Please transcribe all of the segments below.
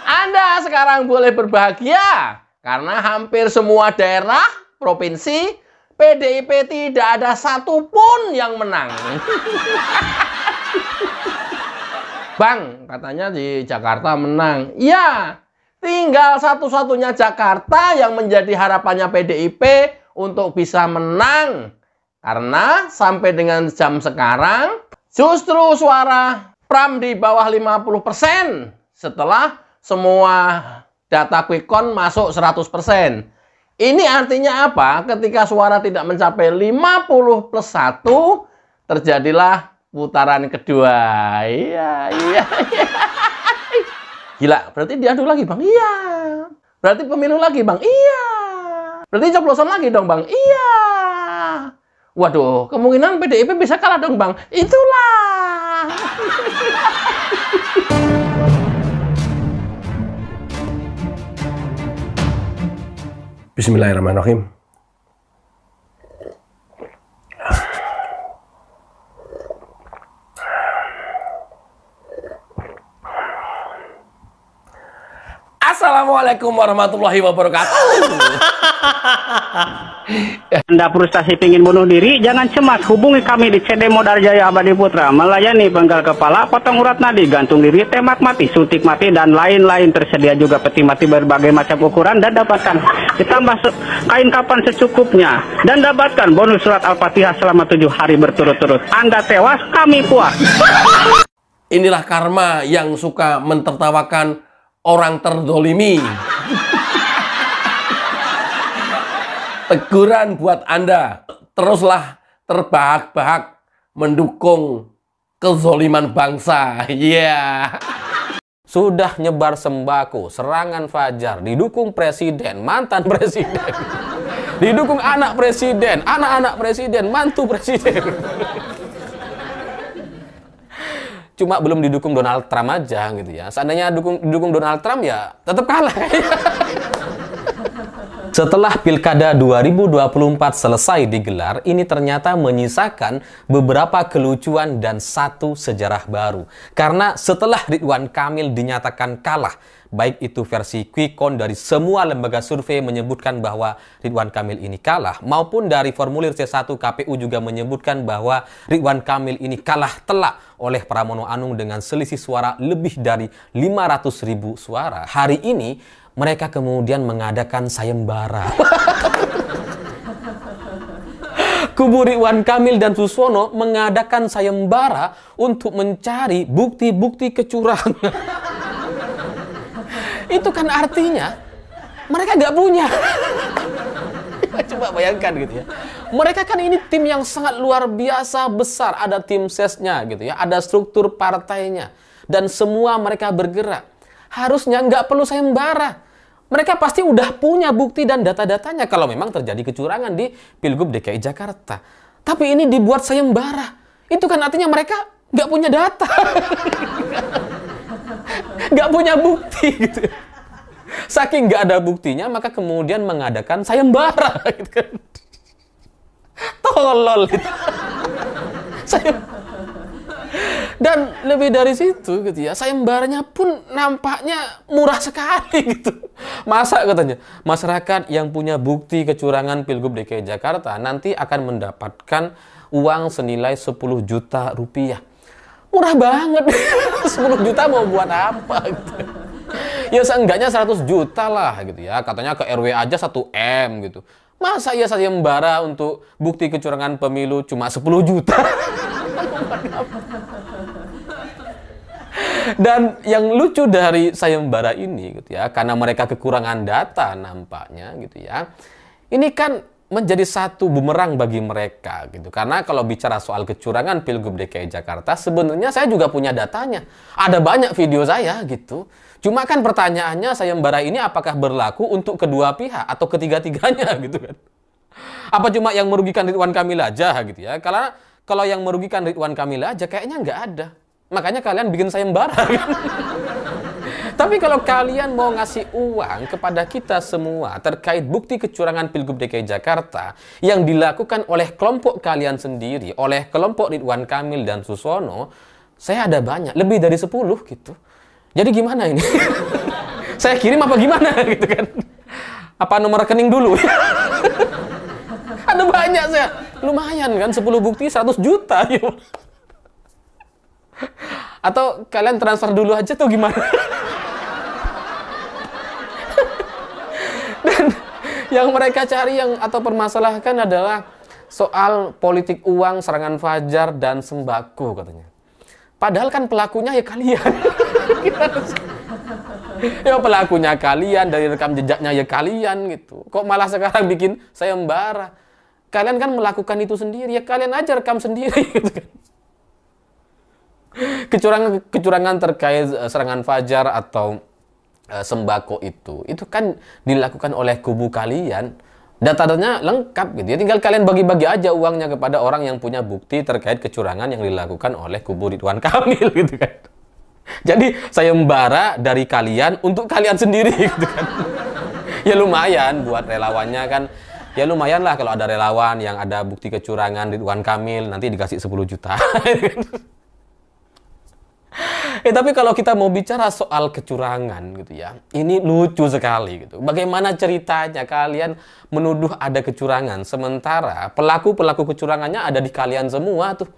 Anda sekarang boleh berbahagia karena hampir semua daerah, provinsi, PDIP tidak ada satupun yang menang. Bang, katanya di Jakarta menang. Iya, tinggal satu-satunya Jakarta yang menjadi harapannya PDIP untuk bisa menang. Karena sampai dengan jam sekarang, justru suara Pram di bawah 50% setelah semua data quick count masuk 100%. Ini artinya apa? Ketika suara tidak mencapai 50+1, terjadilah putaran kedua. Iya. Gila, berarti diadu lagi, Bang? Iya. Berarti pemilu lagi, Bang? Iya. Berarti coblosan lagi dong, Bang? Iya. Waduh, kemungkinan PDIP bisa kalah dong, Bang? Itulah. Bismillahirrahmanirrahim. Assalamualaikum warahmatullahi wabarakatuh. Anda frustasi ingin bunuh diri? Jangan cemas, hubungi kami di CD Modal Jaya Abadi Putra, melayani penggal kepala, potong urat nadi, gantung diri, tembak mati, suntik mati, dan lain-lain. Tersedia juga peti mati berbagai macam ukuran, dan dapatkan ditambah kain kapan secukupnya, dan dapatkan bonus surat Al-Fatihah selama 7 hari berturut-turut. Anda tewas, kami puas. Inilah karma yang suka mentertawakan orang terdolimi. Teguran buat Anda, teruslah terbahak-bahak mendukung kezoliman bangsa. Iya. Sudah nyebar sembako, serangan fajar, didukung presiden, mantan presiden, didukung anak presiden, anak-anak presiden, mantu presiden. Cuma belum didukung Donald Trump aja gitu ya. Seandainya didukung Donald Trump ya tetap kalah. Setelah Pilkada 2024 selesai digelar, ini ternyata menyisakan beberapa kelucuan dan satu sejarah baru. Karena setelah Ridwan Kamil dinyatakan kalah, baik itu versi quick count dari semua lembaga survei menyebutkan bahwa Ridwan Kamil ini kalah, maupun dari formulir C1 KPU juga menyebutkan bahwa Ridwan Kamil ini kalah telak oleh Pramono Anung dengan selisih suara lebih dari 500.000 suara. Hari ini mereka kemudian mengadakan sayembara. Kubu Ridwan Kamil dan Suswono mengadakan sayembara untuk mencari bukti-bukti kecurangan. Itu kan artinya mereka nggak punya. Coba bayangkan gitu ya. Mereka kan ini tim yang sangat luar biasa besar. Ada tim sesnya gitu ya. Ada struktur partainya. Dan semua mereka bergerak. Harusnya nggak perlu sayembara. Mereka pasti udah punya bukti dan data-datanya kalau memang terjadi kecurangan di Pilgub DKI Jakarta. Tapi ini dibuat sayembara. Itu kan artinya mereka nggak punya data. Nggak punya bukti gitu. Saking nggak ada buktinya, maka kemudian mengadakan sayembara. Gitu kan. Tolol gitu. Dan lebih dari situ gitu ya, sayembaranya pun nampaknya murah sekali gitu. Masa katanya, masyarakat yang punya bukti kecurangan Pilgub DKI Jakarta nanti akan mendapatkan uang senilai 10 juta rupiah. Murah banget. 10 juta mau buat apa gitu. Ya seenggaknya 100 juta lah gitu ya. Katanya ke RW aja 1 M gitu. Masa ya sayembara untuk bukti kecurangan pemilu cuma 10 juta? Dan yang lucu dari sayembara ini gitu ya, karena mereka kekurangan data nampaknya gitu ya. Ini kan menjadi satu bumerang bagi mereka gitu. Karena kalau bicara soal kecurangan Pilgub DKI Jakarta, sebenarnya saya juga punya datanya. Ada banyak video saya gitu. Cuma kan pertanyaannya, sayembara ini apakah berlaku untuk kedua pihak atau ketiga-tiganya gitu kan. Apa cuma yang merugikan Ridwan Kamil aja gitu ya. Karena kalau yang merugikan Ridwan Kamil aja kayaknya nggak ada. Makanya kalian bikin sayembara. Tapi kalau kalian mau ngasih uang kepada kita semua terkait bukti kecurangan Pilgub DKI Jakarta yang dilakukan oleh kelompok kalian sendiri, oleh kelompok Ridwan Kamil dan Suswono, saya ada banyak, lebih dari 10 gitu. Jadi gimana ini? Saya kirim apa gimana gitu kan? Apa nomor rekening dulu? Ada banyak saya. Lumayan kan, 10 bukti 100 juta. Atau kalian transfer dulu aja atau gimana? Dan yang mereka cari atau permasalahkan adalah soal politik uang, serangan fajar, dan sembako katanya. Padahal kan pelakunya ya kalian. Ya pelakunya kalian, dari rekam jejaknya ya kalian gitu. Kok malah sekarang bikin sayembara? Kalian kan melakukan itu sendiri, ya kalian aja rekam sendiri gitu kan. Kecurangan terkait serangan fajar atau sembako itu kan dilakukan oleh kubu kalian. Data-datanya lengkap gitu ya. Tinggal kalian bagi-bagi aja uangnya kepada orang yang punya bukti terkait kecurangan yang dilakukan oleh kubu Ridwan Kamil gitu kan. Jadi sayembara dari kalian untuk kalian sendiri gitu kan. Ya lumayan buat relawannya kan. Ya lumayan lah kalau ada relawan yang ada bukti kecurangan Ridwan Kamil nanti dikasih 10 juta. Tapi kalau kita mau bicara soal kecurangan gitu ya, ini lucu sekali gitu. Bagaimana ceritanya kalian menuduh ada kecurangan, sementara pelaku-pelaku kecurangannya ada di kalian semua tuh.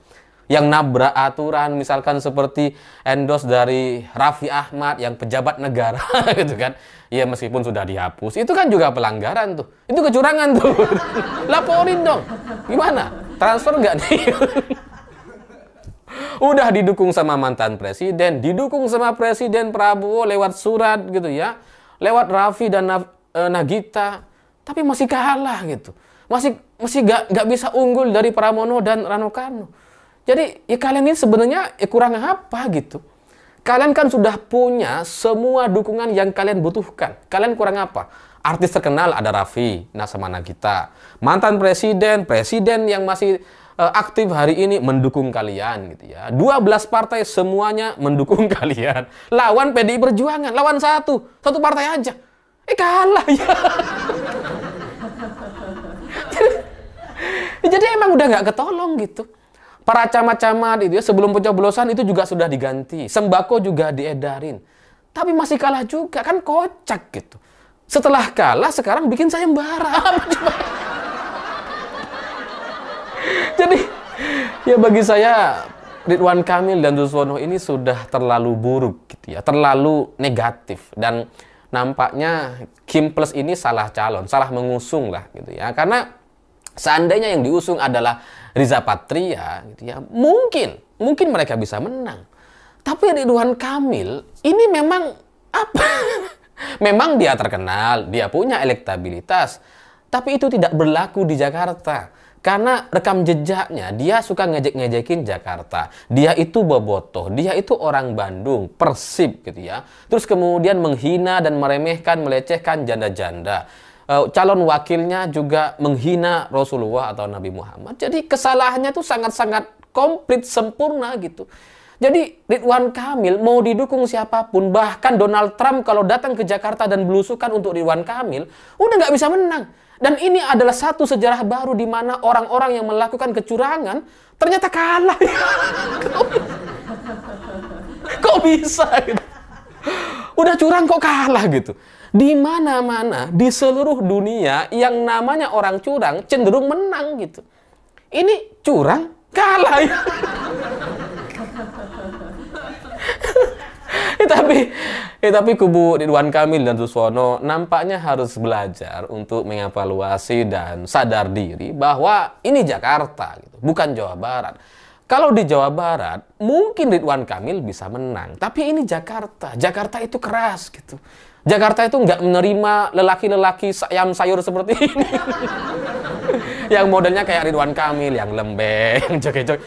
Yang nabrak aturan, misalkan seperti endorse dari Raffi Ahmad yang pejabat negara gitu kan. Ya meskipun sudah dihapus, itu kan juga pelanggaran tuh. Itu kecurangan tuh. Laporin dong. Gimana? Transfer nggak nih? Udah didukung sama mantan presiden, didukung sama Presiden Prabowo lewat surat gitu ya, lewat Raffi dan Nagita, tapi masih kalah gitu, masih gak bisa unggul dari Pramono dan Rano Karno. Jadi ya kalian ini sebenarnya kurang apa gitu? Kalian kan sudah punya semua dukungan yang kalian butuhkan. Kalian kurang apa? Artis terkenal ada Raffi, sama Nagita, mantan presiden yang masih aktif hari ini mendukung kalian gitu ya. 12 partai semuanya mendukung kalian. Lawan PDI Perjuangan, lawan satu partai aja. Kalah ya. Jadi emang udah nggak ketolong gitu. Para camat-camat itu ya sebelum pencoblosan itu juga sudah diganti. Sembako juga diedarin. Tapi masih kalah juga, kan kocak gitu. Setelah kalah sekarang bikin sayembara. Jadi ya bagi saya Ridwan Kamil dan Suswono ini sudah terlalu buruk gitu ya, terlalu negatif, dan nampaknya Kim Plus ini salah calon, salah mengusung lah gitu ya. Karena seandainya yang diusung adalah Riza Patria gitu ya, mungkin mereka bisa menang. Tapi Ridwan Kamil ini memang apa? Memang dia terkenal, dia punya elektabilitas, tapi itu tidak berlaku di Jakarta. Karena rekam jejaknya, dia suka ngejek-ngejekin Jakarta. Dia itu bobotoh, dia itu orang Bandung, Persib gitu ya. Terus kemudian menghina dan meremehkan, melecehkan janda-janda. Calon wakilnya juga menghina Rasulullah atau Nabi Muhammad. Jadi kesalahannya tuh sangat-sangat komplit, sempurna gitu. Jadi Ridwan Kamil mau didukung siapapun, bahkan Donald Trump kalau datang ke Jakarta dan belusukan untuk Ridwan Kamil, udah nggak bisa menang. Dan ini adalah satu sejarah baru di mana orang-orang yang melakukan kecurangan ternyata kalah. Kok bisa gitu? Udah curang kok kalah gitu. Di mana-mana di seluruh dunia yang namanya orang curang cenderung menang gitu. Ini curang kalah. Tapi kubu Ridwan Kamil dan Suswono nampaknya harus belajar untuk mengevaluasi dan sadar diri bahwa ini Jakarta, gitu, bukan Jawa Barat. Kalau di Jawa Barat mungkin Ridwan Kamil bisa menang, tapi ini Jakarta. Jakarta itu keras gitu. Jakarta itu nggak menerima lelaki-lelaki ayam sayur seperti ini. Yang modelnya kayak Ridwan Kamil, yang lembek, yang joget-joget.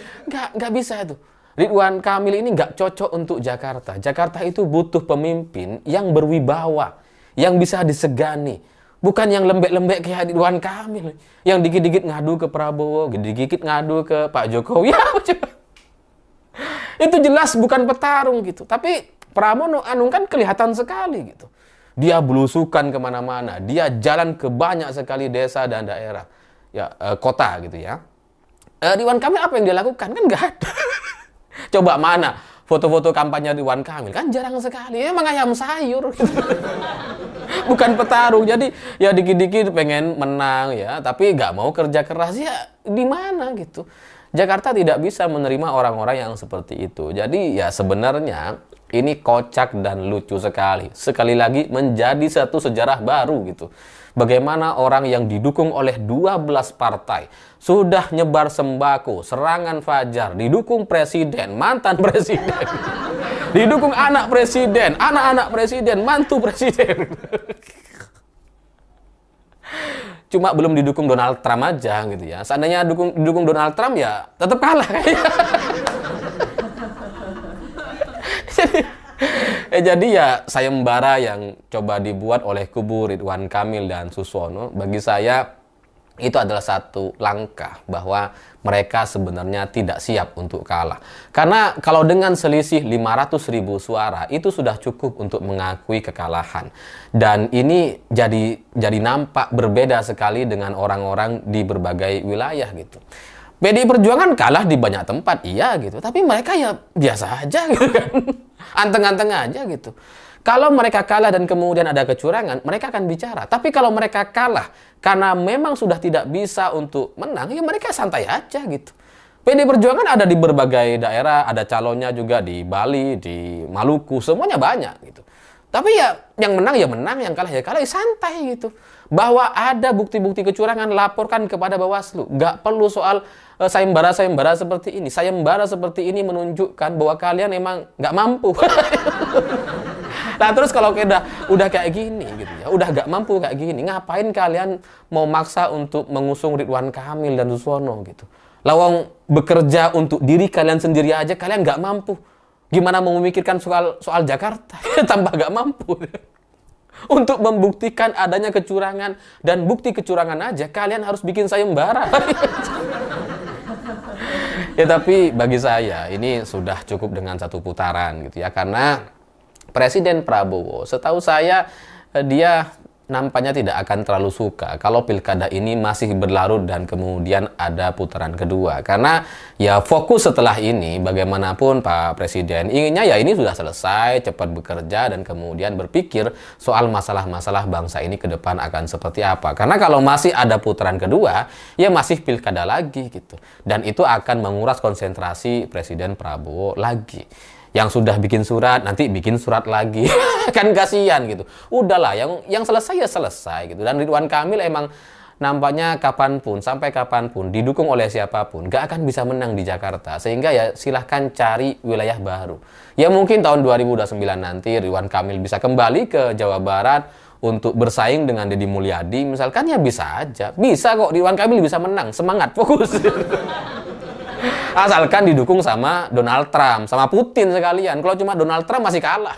Nggak bisa itu. Ridwan Kamil ini nggak cocok untuk Jakarta. Jakarta itu butuh pemimpin yang berwibawa, yang bisa disegani. Bukan yang lembek-lembek kayak Ridwan Kamil. Yang dikit-dikit ngadu ke Prabowo, dikit-dikit ngadu ke Pak Jokowi. Itu jelas bukan petarung gitu. Tapi Pramono Anung kan kelihatan sekali gitu. Dia belusukan kemana-mana. Dia jalan ke banyak sekali desa dan daerah. Ya, kota gitu ya. Ridwan Kamil apa yang dia lakukan? Kan nggak ada. Coba mana foto-foto kampanye Ridwan Kamil kan jarang sekali. Emang ayam sayur gitu. Bukan petarung. Jadi ya dikit-dikit pengen menang ya, tapi nggak mau kerja keras ya di mana gitu. Jakarta tidak bisa menerima orang-orang yang seperti itu. Jadi ya sebenarnya ini kocak dan lucu sekali. Sekali lagi menjadi satu sejarah baru gitu. Bagaimana orang yang didukung oleh 12 partai sudah nyebar sembako, serangan fajar, didukung presiden, mantan presiden, didukung anak presiden, anak-anak presiden, mantu presiden. Cuma belum didukung Donald Trump aja gitu ya. Seandainya didukung Donald Trump ya tetap kalah. Jadi ya sayembara yang coba dibuat oleh kubu Ridwan Kamil dan Susono, bagi saya itu adalah satu langkah bahwa mereka sebenarnya tidak siap untuk kalah. Karena kalau dengan selisih 500.000 suara itu sudah cukup untuk mengakui kekalahan. Dan ini jadi nampak berbeda sekali dengan orang-orang di berbagai wilayah gitu. PDI Perjuangan kalah di banyak tempat, iya gitu. Tapi mereka ya biasa aja gitu kan. Anteng-anteng aja gitu. Kalau mereka kalah dan kemudian ada kecurangan, mereka akan bicara. Tapi kalau mereka kalah karena memang sudah tidak bisa untuk menang, ya mereka santai aja gitu. PDI Perjuangan ada di berbagai daerah, ada calonnya juga di Bali, di Maluku, semuanya banyak gitu. Tapi ya yang menang ya menang, yang kalah ya kalah, ya santai gitu. Bahwa ada bukti-bukti kecurangan, laporkan kepada Bawaslu. Nggak perlu soal sayembara-sayembara seperti ini. Sayembara seperti ini menunjukkan bahwa kalian emang nggak mampu. Nah terus kalau udah kayak gini gitu ya, udah nggak mampu kayak gini, ngapain kalian mau maksa untuk mengusung Ridwan Kamil dan Susono gitu? Lawang bekerja untuk diri kalian sendiri aja kalian nggak mampu. Gimana mau memikirkan soal Jakarta? Tambah nggak mampu. Untuk membuktikan adanya kecurangan dan bukti kecurangan aja kalian harus bikin sayembara. Ya tapi bagi saya ini sudah cukup dengan satu putaran gitu ya, karena Presiden Prabowo setahu saya dia nampaknya tidak akan terlalu suka kalau pilkada ini masih berlarut dan kemudian ada putaran kedua. Karena ya fokus setelah ini bagaimanapun Pak Presiden inginnya ya ini sudah selesai, cepat bekerja dan kemudian berpikir soal masalah-masalah bangsa ini ke depan akan seperti apa. Karena kalau masih ada putaran kedua, ya masih pilkada lagi gitu. Dan itu akan menguras konsentrasi Presiden Prabowo lagi. Yang sudah bikin surat, nanti bikin surat lagi. Kan kasihan gitu. Udahlah, yang selesai ya selesai gitu. Dan Ridwan Kamil emang nampaknya kapanpun, sampai kapanpun, didukung oleh siapapun, gak akan bisa menang di Jakarta. Sehingga ya silahkan cari wilayah baru. Ya mungkin tahun 2029 nanti Ridwan Kamil bisa kembali ke Jawa Barat untuk bersaing dengan Deddy Mulyadi. Misalkan ya bisa aja. Bisa kok, Ridwan Kamil bisa menang. Semangat, fokus. Asalkan didukung sama Donald Trump, sama Putin sekalian. Kalau cuma Donald Trump masih kalah.